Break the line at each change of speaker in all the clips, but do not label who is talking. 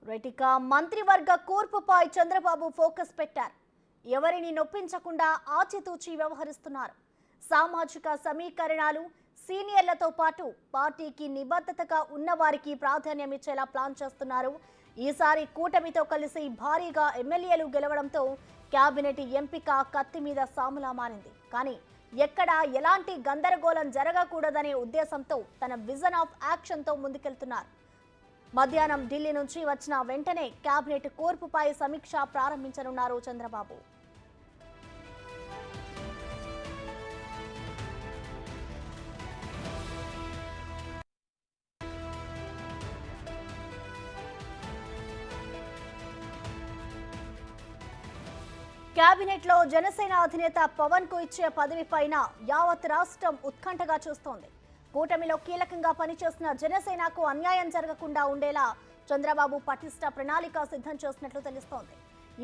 రైటిక మంత్రివర్గ కూర్పుపై చంద్రబాబు ఫోకస్ పెట్టారు. ఎవరిని నొప్పించకుండా ఆచితూచి వ్యవహరిస్తున్నారు. సామాజిక సమీకరణాలు, సీనియర్లతో పాటు పార్టీకి నిబద్ధతగా ఉన్నవారికి ప్రాధాన్యం ఇచ్చేలా ప్లాన్ చేస్తున్నారు. ఈసారి కూటమితో కలిసి భారీగా ఎమ్మెల్యేలు గెలవడంతో కేబినెట్ ఎంపిక కత్తి మీద సాములా మారింది. కానీ ఎక్కడ ఎలాంటి గందరగోళం జరగకూడదనే ఉద్దేశంతో తన విజన్ ఆఫ్ యాక్షన్తో ముందుకెళ్తున్నారు. మధ్యాహ్నం ఢిల్లీ నుంచి వచ్చిన వెంటనే కేబినెట్ కూర్పుపై సమీక్ష ప్రారంభించనున్నారు చంద్రబాబు. కేబినెట్ లో జనసేన అధినేత పవన్ కు ఇచ్చే పదవిపైన యావత్ రాష్ట్రం ఉత్కంఠగా చూస్తోంది. కూటమిలో కీలకంగా పనిచేస్తున్న జనసేనకు అన్యాయం జరగకుండా ఉండేలా చంద్రబాబు పటిష్ట ప్రణాళిక సిద్ధం చేసినట్లు తెలుస్తోంది.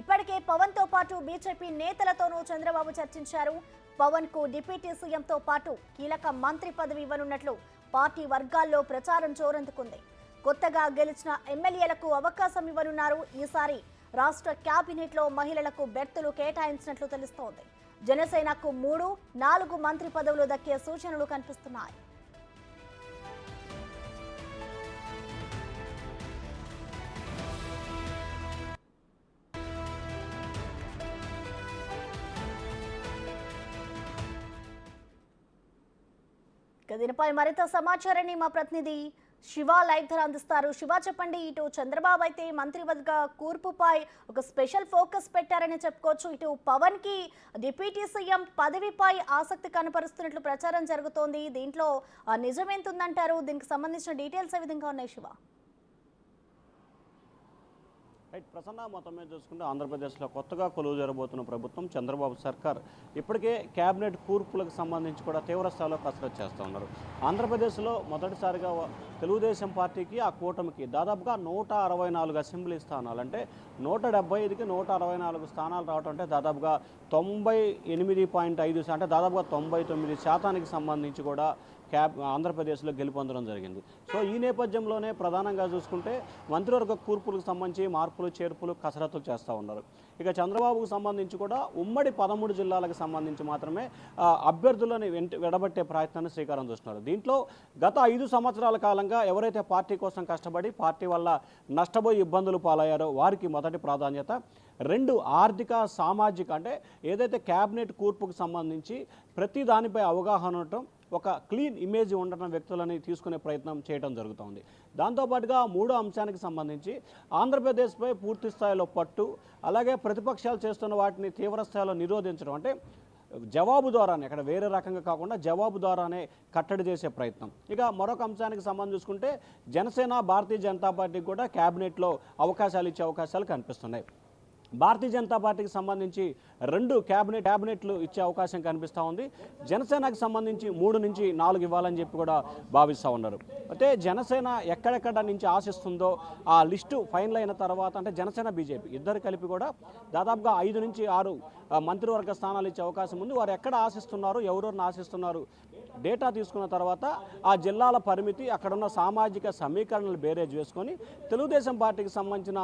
ఇప్పటికే పవన్ తో పాటు బీజేపీ నేతలతోనూ చంద్రబాబు చర్చించారు. పవన్ కు డిప్యూటీ సీఎంతో పాటు కీలక మంత్రి పదవి ఇవ్వనున్నట్లు పార్టీ వర్గాల్లో ప్రచారం జోరందుకుంది. కొత్తగా గెలిచిన ఎమ్మెల్యేలకు అవకాశం ఇవ్వనున్నారు. ఈసారి రాష్ట్ర కేబినెట్ లో మహిళలకు బెర్తులు కేటాయించినట్లు తెలుస్తోంది. జనసేనకు 3-4 మంత్రి పదవులు దక్కే సూచనలు కనిపిస్తున్నాయి. దీనిపై మరింత సమాచారాన్ని మా ప్రతినిధి శివ లైవ్ ధర అందిస్తారు. శివ, చెప్పండి. ఇటు చంద్రబాబు అయితే మంత్రివర్గ కూర్పుపై ఒక స్పెషల్ ఫోకస్ పెట్టారని చెప్పుకోవచ్చు. ఇటు పవన్ కి డిప్యూటీ సీఎం పదవిపై ఆసక్తి కనపరుస్తున్నట్లు ప్రచారం జరుగుతోంది. దీంట్లో నిజమేంతుందంటారు? దీనికి సంబంధించిన డీటెయిల్స్ ఏ విధంగా ఉన్నాయి శివ?
ప్రసన్న, మొత్తం మీద చూసుకుంటే ఆంధ్రప్రదేశ్లో కొత్తగా కొలువు జరగబోతున్న ప్రభుత్వం చంద్రబాబు సర్కార్ ఇప్పటికే కేబినెట్ కూర్పులకు సంబంధించి కూడా తీవ్ర స్థాయిలో కసరత్తు చేస్తూ ఉన్నారు. ఆంధ్రప్రదేశ్లో మొదటిసారిగా తెలుగుదేశం పార్టీకి, ఆ కూటమికి దాదాపుగా 164 అసెంబ్లీ స్థానాలు, అంటే 175కి 164 స్థానాలు రావడం అంటే దాదాపుగా 98.5, అంటే దాదాపుగా 99% సంబంధించి కూడా ఆంధ్రప్రదేశ్లో గెలుపొందడం జరిగింది. సో ఈ నేపథ్యంలోనే ప్రధానంగా చూసుకుంటే మంత్రివర్గ కూర్పులకు సంబంధించి మార్పులు చేర్పులు కసరత్తులు చేస్తూ ఉన్నారు. ఇక చంద్రబాబుకు సంబంధించి కూడా ఉమ్మడి 13 జిల్లాలకు సంబంధించి మాత్రమే అభ్యర్థులను విడబట్టే ప్రయత్నాన్ని శ్రీకారం చూస్తున్నారు. దీంట్లో గత 5 సంవత్సరాల కాలంగా ఎవరైతే పార్టీ కోసం కష్టపడి పార్టీ వల్ల నష్టపోయి ఇబ్బందులు పాలయ్యారో వారికి మొదటి ప్రాధాన్యత. 2, ఆర్థిక సామాజిక, అంటే ఏదైతే కేబినెట్ కూర్పుకు సంబంధించి ప్రతి దానిపై అవగాహన ఉండటం, ఒక క్లీన్ ఇమేజ్ ఉండటం వ్యక్తులని తీసుకునే ప్రయత్నం చేయడం జరుగుతోంది. దాంతోపాటుగా 3వ అంశానికి సంబంధించి ఆంధ్రప్రదేశ్పై పూర్తి స్థాయిలో పట్టు, అలాగే ప్రతిపక్షాలు చేస్తున్న వాటిని తీవ్ర స్థాయిలో నిరోధించడం, అంటే జవాబు ద్వారానే, ఇక్కడ వేరే రకంగా కాకుండా జవాబు ద్వారానే కట్టడి చేసే ప్రయత్నం. ఇక మరొక అంశానికి సంబంధం చూసుకుంటే జనసేన, భారతీయ జనతా పార్టీకి కూడా కేబినెట్లో అవకాశాలు ఇచ్చే అవకాశాలు కనిపిస్తున్నాయి. భారతీయ జనతా పార్టీకి సంబంధించి 2 క్యాబినెట్లు ఇచ్చే అవకాశం కనిపిస్తూ ఉంది. జనసేనకు సంబంధించి 3 నుంచి 4 ఇవ్వాలని చెప్పి కూడా భావిస్తూ ఉన్నారు. అయితే జనసేన ఎక్కడెక్కడ నుంచి ఆశిస్తుందో ఆ లిస్టు ఫైనల్ అయిన తర్వాత, అంటే జనసేన బీజేపీ ఇద్దరు కలిపి కూడా దాదాపుగా 5 నుంచి 6 మంత్రివర్గ స్థానాలు ఇచ్చే అవకాశం ఉంది. వారు ఎక్కడ ఆశిస్తున్నారు, ఎవరెవరిని ఆశిస్తున్నారు డేటా తీసుకున్న తర్వాత ఆ జిల్లాల పరిమితి, అక్కడున్న సామాజిక సమీకరణలు బేరేజ్ వేసుకొని తెలుగుదేశం పార్టీకి సంబంధించిన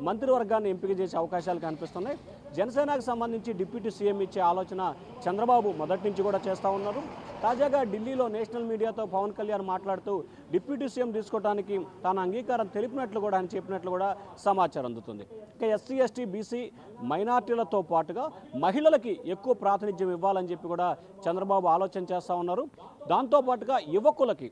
మంత్రివర్గాన్ని ఎంపిక చేసే అవకాశాలు కనిపిస్తున్నాయి. జనసేనకు సంబంధించి డిప్యూటీ సీఎం ఇచ్చే ఆలోచన చంద్రబాబు మొదటి నుంచి కూడా చేస్తూ ఉన్నారు. తాజాగా ఢిల్లీలో నేషనల్ మీడియాతో పవన్ కళ్యాణ్ మాట్లాడుతూ డిప్యూటీ సీఎం తీసుకోవడానికి తాను అంగీకారం తెలిపినట్లు కూడా, ఆయన చెప్పినట్లు కూడా సమాచారం అందుతుంది. ఇక ఎస్సీ, ఎస్టీ, బీసీ మైనార్టీలతో పాటుగా మహిళలకి ఎక్కువ ప్రాతినిధ్యం ఇవ్వాలని చెప్పి కూడా చంద్రబాబు ఆలోచన చేస్తూ ఉన్నారు. దాంతోపాటుగా యువకులకి,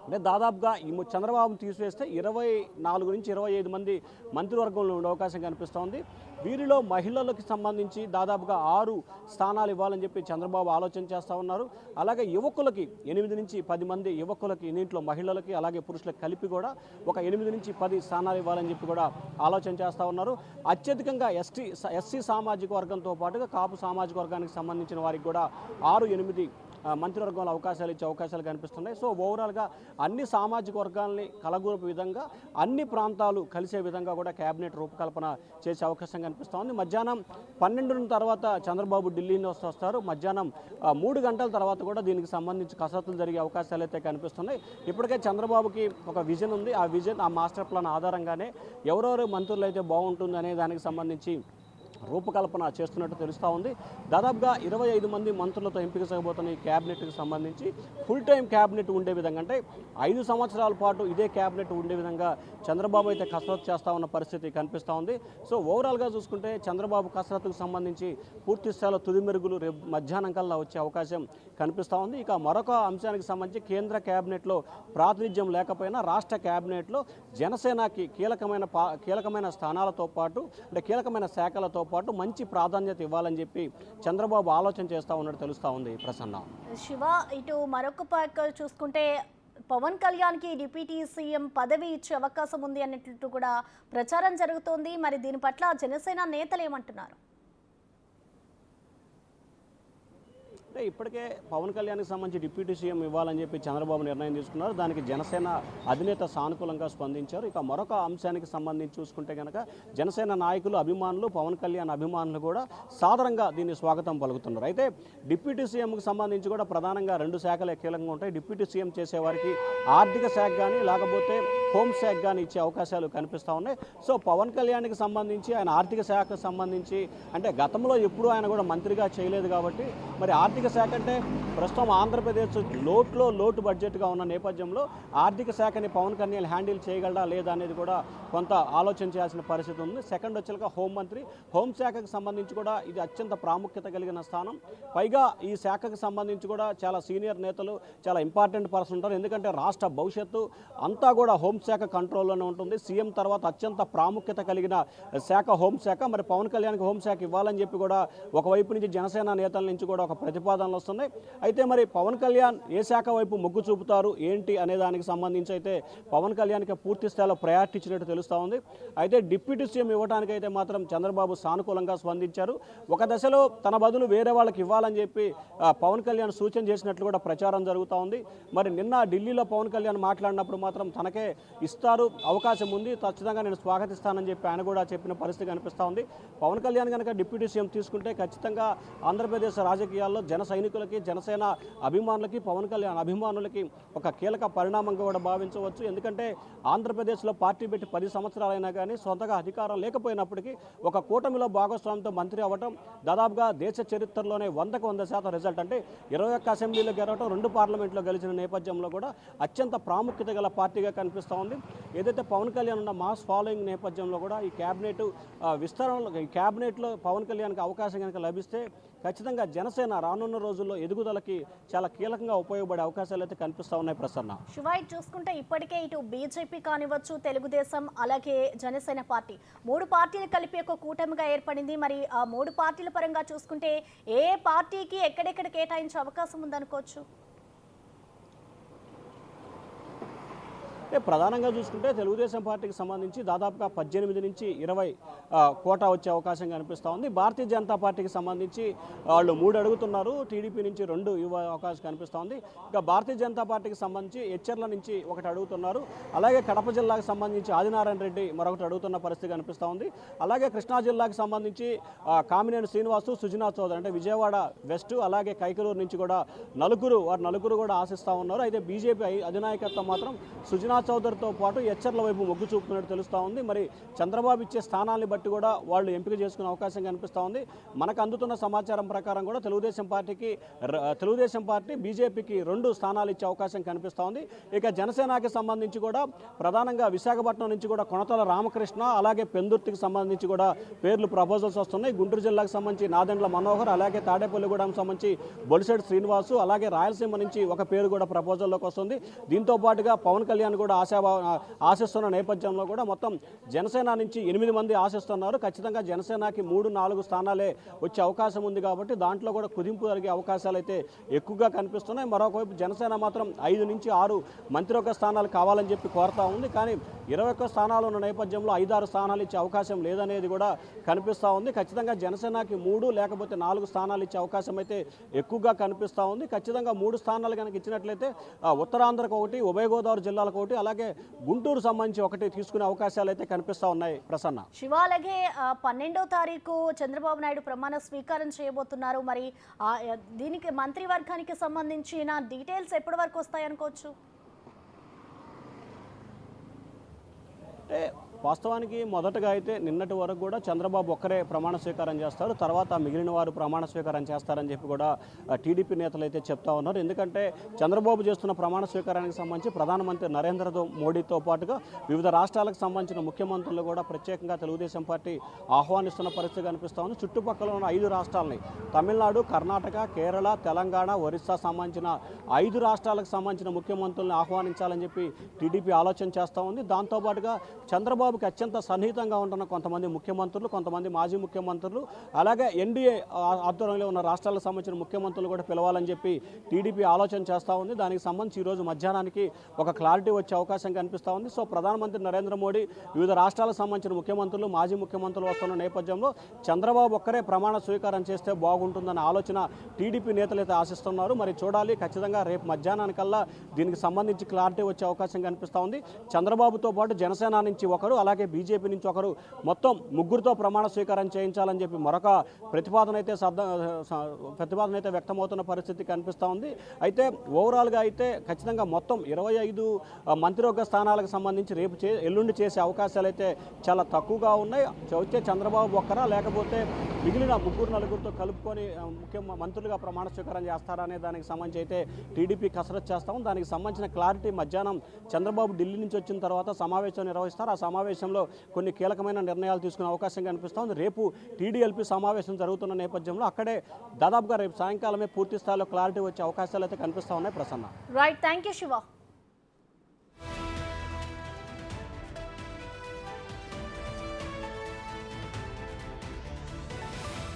అంటే దాదాపుగా చంద్రబాబును తీసివేస్తే 24 నుంచి 25 మంది మంత్రివర్గంలో ఉండే అవకాశం కనిపిస్తోంది. వీరిలో మహిళలకు సంబంధించి దాదాపుగా 6 స్థానాలు ఇవ్వాలని చెప్పి చంద్రబాబు ఆలోచన చేస్తూ ఉన్నారు. అలాగే యువకులకి 8 నుంచి 10 మంది యువకులకి, దీంట్లో మహిళలకి అలాగే పురుషులకు కలిపి కూడా ఒక 8 నుంచి 10 స్థానాలు ఇవ్వాలని చెప్పి కూడా ఆలోచన చేస్తూ ఉన్నారు. అత్యధికంగా ఎస్సీ సామాజిక వర్గంతో పాటుగా కాపు సామాజిక వర్గానికి సంబంధించిన వారికి కూడా 6-8 మంత్రివర్గంలో అవకాశాలు ఇచ్చే అవకాశాలు కనిపిస్తున్నాయి. సో ఓవరాల్గా అన్ని సామాజిక వర్గాల్ని కలగూరపు విధంగా అన్ని ప్రాంతాలు కలిసే విధంగా కూడా కేబినెట్ రూపకల్పన చేసే అవకాశం కనిపిస్తోంది. మధ్యాహ్నం 12 తర్వాత చంద్రబాబు ఢిల్లీని వస్తారు. మధ్యాహ్నం 3 గంటల తర్వాత కూడా దీనికి సంబంధించి కసరత్తులు జరిగే అవకాశాలు అయితే కనిపిస్తున్నాయి. ఇప్పటికే చంద్రబాబుకి ఒక విజన్ ఉంది. ఆ విజన్, ఆ మాస్టర్ ప్లాన్ ఆధారంగానే ఎవరెవరు మంత్రులు అయితే బాగుంటుంది అనే దానికి సంబంధించి రూపకల్పన చేస్తున్నట్టు తెలుస్తూ ఉంది. దాదాపుగా 25 మంది మంత్రులతో ఎంపిక చేయబోతున్న ఈ క్యాబినెట్కి సంబంధించి ఫుల్ టైం క్యాబినెట్ ఉండే విధంగా, అంటే 5 సంవత్సరాల పాటు ఇదే క్యాబినెట్ ఉండే విధంగా చంద్రబాబు అయితే కసరత్తు చేస్తూ ఉన్న పరిస్థితి కనిపిస్తూ ఉంది. సో ఓవరాల్గా చూసుకుంటే చంద్రబాబు కసరత్తుకు సంబంధించి పూర్తి స్థాయిలో తుది మెరుగులు రేపు మధ్యాహ్నం కల్లా వచ్చే అవకాశం కనిపిస్తూ ఉంది. ఇక మరొక అంశానికి సంబంధించి కేంద్ర క్యాబినెట్లో ప్రాతినిధ్యం లేకపోయినా రాష్ట్ర క్యాబినెట్లో జనసేనకి కీలకమైన స్థానాలతో పాటు, అంటే కీలకమైన శాఖలతో పాటు మంచి ప్రాధాన్యత ఇవ్వాలని చెప్పి చంద్రబాబు ఆలోచన చేస్తూ ఉన్నట్టు తెలుస్తూ ఉంది. ప్రసన్న,
శివ, ఇటు మరొక పక్క చూసుకుంటే పవన్ కళ్యాణ్కి డిప్యూటీ సీఎం పదవి ఇచ్చే అవకాశం ఉంది అన్నట్లు కూడా ప్రచారం జరుగుతోంది. మరి దీని పట్ల జనసేన నేతలు ఏమంటున్నారు?
అంటే ఇప్పటికే పవన్ కళ్యాణ్కి సంబంధించి డిప్యూటీ సీఎం ఇవ్వాలని చెప్పి చంద్రబాబు నిర్ణయం తీసుకున్నారు. దానికి జనసేన అధినేత సానుకూలంగా స్పందించారు. ఇక మరొక అంశానికి సంబంధించి చూసుకుంటే కనుక జనసేన నాయకులు, అభిమానులు, పవన్ కళ్యాణ్ అభిమానులు కూడా సాధారణంగా దీన్ని స్వాగతం పలుకుతున్నారు. అయితే డిప్యూటీ సీఎంకి సంబంధించి కూడా ప్రధానంగా 2 శాఖలే కీలకంగా ఉంటాయి. డిప్యూటీ సీఎం చేసేవారికి ఆర్థిక శాఖ కానీ లేకపోతే హోమ్ శాఖ కానీ ఇచ్చే అవకాశాలు కనిపిస్తూ ఉన్నాయి. సో పవన్ కళ్యాణ్కి సంబంధించి ఆయన ఆర్థిక శాఖకు సంబంధించి, అంటే గతంలో ఎప్పుడూ ఆయన కూడా మంత్రిగా చేయలేదు కాబట్టి మరి ఆర్థిక శాఖ అంటే ప్రస్తుతం ఆంధ్రప్రదేశ్ లోటు బడ్జెట్గా ఉన్న నేపథ్యంలో ఆర్థిక శాఖని పవన్ కళ్యాణ్ హ్యాండిల్ చేయగలడా లేదా అనేది కూడా కొంత ఆలోచన చేయాల్సిన పరిస్థితి ఉంది. సెకండ్ వచ్చేలాగా హోంమంత్రి, హోంశాఖకు సంబంధించి కూడా ఇది అత్యంత ప్రాముఖ్యత కలిగిన స్థానం. పైగా ఈ శాఖకు సంబంధించి కూడా చాలా సీనియర్ నేతలు, చాలా ఇంపార్టెంట్ పర్సన్ ఉంటారు. ఎందుకంటే రాష్ట్ర భవిష్యత్తు అంతా కూడా హోంశాఖ కంట్రోల్లోనే ఉంటుంది. సీఎం తర్వాత అత్యంత ప్రాముఖ్యత కలిగిన శాఖ హోంశాఖ. మరి పవన్ కళ్యాణ్కి హోంశాఖ ఇవ్వాలని చెప్పి కూడా ఒకవైపు నుంచి జనసేన నేతల నుంచి కూడా ఒక ప్రతిపాదనలు వస్తున్నాయి. అయితే మరి పవన్ కళ్యాణ్ ఏ శాఖ వైపు మొగ్గు చూపుతారు ఏంటి అనే దానికి సంబంధించి అయితే పవన్ కళ్యాణ్కి పూర్తి స్థాయిలో ప్రయారిటీ ఇచ్చినట్టు తెలుస్తూ ఉంది. అయితే డిప్యూటీ సీఎం ఇవ్వడానికి అయితే మాత్రం చంద్రబాబు సానుకూలంగా స్పందించారు. ఒక దశలో తన బదులు వేరే వాళ్ళకి ఇవ్వాలని చెప్పి పవన్ కళ్యాణ్ సూచన చేసినట్లు కూడా ప్రచారం జరుగుతూ ఉంది. మరి నిన్న ఢిల్లీలో పవన్ కళ్యాణ్ మాట్లాడినప్పుడు మాత్రం తనకే ఇస్తారు, అవకాశం ఉంది, ఖచ్చితంగా నేను స్వాగతిస్తానని చెప్పి ఆయన కూడా చెప్పిన పరిస్థితి కనిపిస్తూ ఉంది. పవన్ కళ్యాణ్ కనుక డిప్యూటీ సీఎం తీసుకుంటే ఖచ్చితంగా ఆంధ్రప్రదేశ్ రాజకీయాల్లో జన సైనికులకి, జనసేన అభిమానులకి, పవన్ కళ్యాణ్ అభిమానులకి ఒక కీలక పరిణామంగా కూడా భావించవచ్చు. ఎందుకంటే ఆంధ్రప్రదేశ్లో పార్టీ పెట్టి 10 సంవత్సరాలైనా కానీ సొంతగా అధికారం లేకపోయినప్పటికీ ఒక కూటమిలో భాగస్వామ్యంతో మంత్రి అవ్వడం దాదాపుగా దేశ చరిత్రలోనే 100% రిజల్ట్. అంటే 21 అసెంబ్లీలో గెలవడం, 2 పార్లమెంట్లో గెలిచిన నేపథ్యంలో కూడా అత్యంత ప్రాముఖ్యత గల పార్టీగా కనిపిస్తూ ఉంది. ఏదైతే పవన్ కళ్యాణ్ ఉన్న మాస్ ఫాలోయింగ్ నేపథ్యంలో కూడా ఈ క్యాబినెట్ విస్తరణలో, ఈ క్యాబినెట్లో పవన్ కళ్యాణ్కి అవకాశం కనుక లభిస్తే ఖచ్చితంగా జనసేన రానున్న రోజుల్లో ఎదుగుదలకి చాలా కీలకంగా ఉపయోగపడే అవకాశాలు అయితే కనిపిస్తూ ఉన్నాయి. ప్రసన్న,
శివాయి, చూసుకుంటే ఇప్పటికే ఇటు బీజేపీ కానివచ్చు, తెలుగుదేశం, అలాగే జనసేన పార్టీ 3 పార్టీలు కలిపి ఒక కూటమిగా ఏర్పడింది. మరి ఆ 3 పార్టీల పరంగా చూసుకుంటే ఏ పార్టీకి ఎక్కడెక్కడ కేటాయించే అవకాశం ఉందనుకోవచ్చు?
అంటే ప్రధానంగా చూసుకుంటే తెలుగుదేశం పార్టీకి సంబంధించి దాదాపుగా 18 నుంచి 20 కోటా వచ్చే అవకాశం కనిపిస్తూ ఉంది. భారతీయ జనతా పార్టీకి సంబంధించి వాళ్ళు 3 అడుగుతున్నారు, టీడీపీ నుంచి 2 ఇవ్వే అవకాశం కనిపిస్తూ ఉంది. ఇక భారతీయ జనతా పార్టీకి సంబంధించి ఎచ్చెర్ల నుంచి 1 అడుగుతున్నారు. అలాగే కడప జిల్లాకు సంబంధించి ఆదినారాయణ రెడ్డి మరొకటి అడుగుతున్న పరిస్థితి కనిపిస్తూ ఉంది. అలాగే కృష్ణా జిల్లాకు సంబంధించి కామినేని శ్రీనివాసు, సుజనా చౌదరి, అంటే విజయవాడ వెస్ట్ అలాగే కైకలూరు నుంచి కూడా నలుగురు కూడా ఆశిస్తూ ఉన్నారు. అయితే బీజేపీ అధినాయకత్వం మాత్రం సుజనా చౌదరితో పాటు ఎచ్చర్ల వైపు మొగ్గు చూపుతున్నట్టు తెలుస్తూ ఉంది. మరి చంద్రబాబు ఇచ్చే స్థానాన్ని బట్టి కూడా వాళ్ళు ఎంపిక చేసుకునే అవకాశం కనిపిస్తూ ఉంది. మనకు అందుతున్న సమాచారం ప్రకారం కూడా తెలుగుదేశం పార్టీ బీజేపీకి 2 స్థానాలు ఇచ్చే అవకాశం కనిపిస్తూ ఉంది. ఇక జనసేనకి సంబంధించి కూడా ప్రధానంగా విశాఖపట్నం నుంచి కూడా కొనతల రామకృష్ణ, అలాగే పెందుర్తికి సంబంధించి కూడా పేర్లు ప్రపోజల్స్ వస్తున్నాయి. గుంటూరు జిల్లాకు సంబంధించి నాదెండ్ల మనోహర్, అలాగే తాడేపల్లిగూడెం సంబంధించి బొలిశెట్టి శ్రీనివాసు, అలాగే రాయలసీమ నుంచి ఒక పేరు కూడా ప్రపోజల్లోకి వస్తుంది. దీంతో పాటుగా పవన్ కళ్యాణ్ కూడా కూడా ఆశిస్తున్న నేపథ్యంలో కూడా మొత్తం జనసేన నుంచి 8 మంది ఆశిస్తున్నారు. ఖచ్చితంగా జనసేనకి 3-4 స్థానాలే వచ్చే అవకాశం ఉంది కాబట్టి దాంట్లో కూడా కుదింపు జరిగే అవకాశాలు అయితే ఎక్కువగా కనిపిస్తున్నాయి. మరొకవైపు జనసేన మాత్రం 5-6 మంత్రివర్గ స్థానాలు కావాలని చెప్పి కోరుతా ఉంది. కానీ 21 స్థానాలు ఉన్న నేపథ్యంలో 5-6 స్థానాలు ఇచ్చే అవకాశం లేదనేది కూడా కనిపిస్తూ ఉంది. ఖచ్చితంగా జనసేనకి 3 లేకపోతే 4 స్థానాలు ఇచ్చే అవకాశం అయితే ఎక్కువగా కనిపిస్తూ ఉంది. ఖచ్చితంగా 3 స్థానాలు కనుక ఇచ్చినట్లయితే ఉత్తరాంధ్రకు ఒకటి, ఉభయ గోదావరి జిల్లాలకు ఒకటి, అలాగే గుంటూరు సంబంధించి ఒకటి తీసుకునే అవకాశాలు అయితే కనిపిస్తూ ఉన్నాయి. ప్రసన్న
శివ, అలాగే 12వ తారీఖు చంద్రబాబు నాయుడు ప్రమాణ స్వీకారం చేయబోతున్నారు. మరి దీనికి మంత్రివర్గానికి సంబంధించిన డీటెయిల్స్ ఎప్పటి వరకు వస్తాయనుకోవచ్చు?
అంటే వాస్తవానికి మొదటగా అయితే నిన్నటి వరకు కూడా చంద్రబాబు ఒక్కరే ప్రమాణ స్వీకారం చేస్తారు, తర్వాత మిగిలిన వారు ప్రమాణ స్వీకారం చేస్తారని చెప్పి కూడా టీడీపీ నేతలు అయితే చెప్తా ఉన్నారు. ఎందుకంటే చంద్రబాబు చేస్తున్న ప్రమాణ స్వీకారానికి సంబంధించి ప్రధానమంత్రి నరేంద్ర మోడీతో పాటుగా వివిధ రాష్ట్రాలకు సంబంధించిన ముఖ్యమంత్రులు కూడా ప్రత్యేకంగా తెలుగుదేశం పార్టీ ఆహ్వానిస్తున్న పరిస్థితి కనిపిస్తూ ఉంది. చుట్టుపక్కల ఉన్న 5 రాష్ట్రాలని తమిళనాడు, కర్ణాటక, కేరళ, తెలంగాణ, ఒరిస్సా సంబంధించిన 5 రాష్ట్రాలకు సంబంధించిన ముఖ్యమంత్రులను ఆహ్వానించాలని చెప్పి టీడీపీ ఆలోచన చేస్తూ ఉంది. దాంతోపాటుగా చంద్రబాబుకి అత్యంత సన్నిహితంగా ఉంటున్న కొంతమంది ముఖ్యమంత్రులు, కొంతమంది మాజీ ముఖ్యమంత్రులు, అలాగే ఎన్డీఏ ఆధ్వర్యంలో ఉన్న రాష్ట్రాలకు సంబంధించిన ముఖ్యమంత్రులు కూడా పిలవాలని చెప్పి టీడీపీ ఆలోచన చేస్తూ ఉంది. దానికి సంబంధించి ఈరోజు మధ్యాహ్నానికి ఒక క్లారిటీ వచ్చే అవకాశం కనిపిస్తూ ఉంది. సో ప్రధానమంత్రి నరేంద్ర మోడీ వివిధ రాష్ట్రాలకు సంబంధించిన ముఖ్యమంత్రులు, మాజీ ముఖ్యమంత్రులు వస్తున్న నేపథ్యంలో చంద్రబాబు ఒక్కరే ప్రమాణ స్వీకారం చేస్తే బాగుంటుందన్న ఆలోచన టీడీపీ నేతలు అయితే ఆశిస్తున్నారు. మరి చూడాలి, ఖచ్చితంగా రేపు మధ్యాహ్నానికల్లా దీనికి సంబంధించి క్లారిటీ వచ్చే అవకాశం కనిపిస్తూ ఉంది. చంద్రబాబుతో పాటు జనసేన నుంచి ఒకరు, అలాగే బీజేపీ నుంచి ఒకరు, మొత్తం 3తో ప్రమాణ స్వీకారం చేయించాలని చెప్పి మరొక ప్రతిపాదన అయితే వ్యక్తమవుతున్న పరిస్థితి కనిపిస్తూ ఉంది. అయితే ఓవరాల్గా అయితే ఖచ్చితంగా మొత్తం 25 మంత్రివర్గ స్థానాలకు సంబంధించి ఎల్లుండి చేసే అవకాశాలు అయితే చాలా తక్కువగా ఉన్నాయి. వచ్చే చంద్రబాబు ఒక్కరా లేకపోతే మిగిలిన 3-4తో కలుపుకొని మంత్రులుగా ప్రమాణ స్వీకారం చేస్తారా అనే దానికి సంబంధించి అయితే టీడీపీ కసరత్తు చేస్తాం. దానికి సంబంధించిన క్లారిటీ మధ్యాహ్నం చంద్రబాబు ఢిల్లీ నుంచి వచ్చిన తర్వాత సమావేశం నిర్వహిస్తారు. ఆ సమావేశంలో కొన్ని కీలకమైన నిర్ణయాలు తీసుకునే అవకాశం కనిపిస్తోంది. రేపు టీడీఎల్పీ సమావేశం జరుగుతున్న నేపథ్యంలో అక్కడే దాదాపుగా రేపు సాయంకాలమే పూర్తి స్థాయిలో క్లారిటీ వచ్చే అవకాశాలు అయితే కనిపిస్తూ ఉన్నాయి. Prasanna.
Right, thank you Shiva.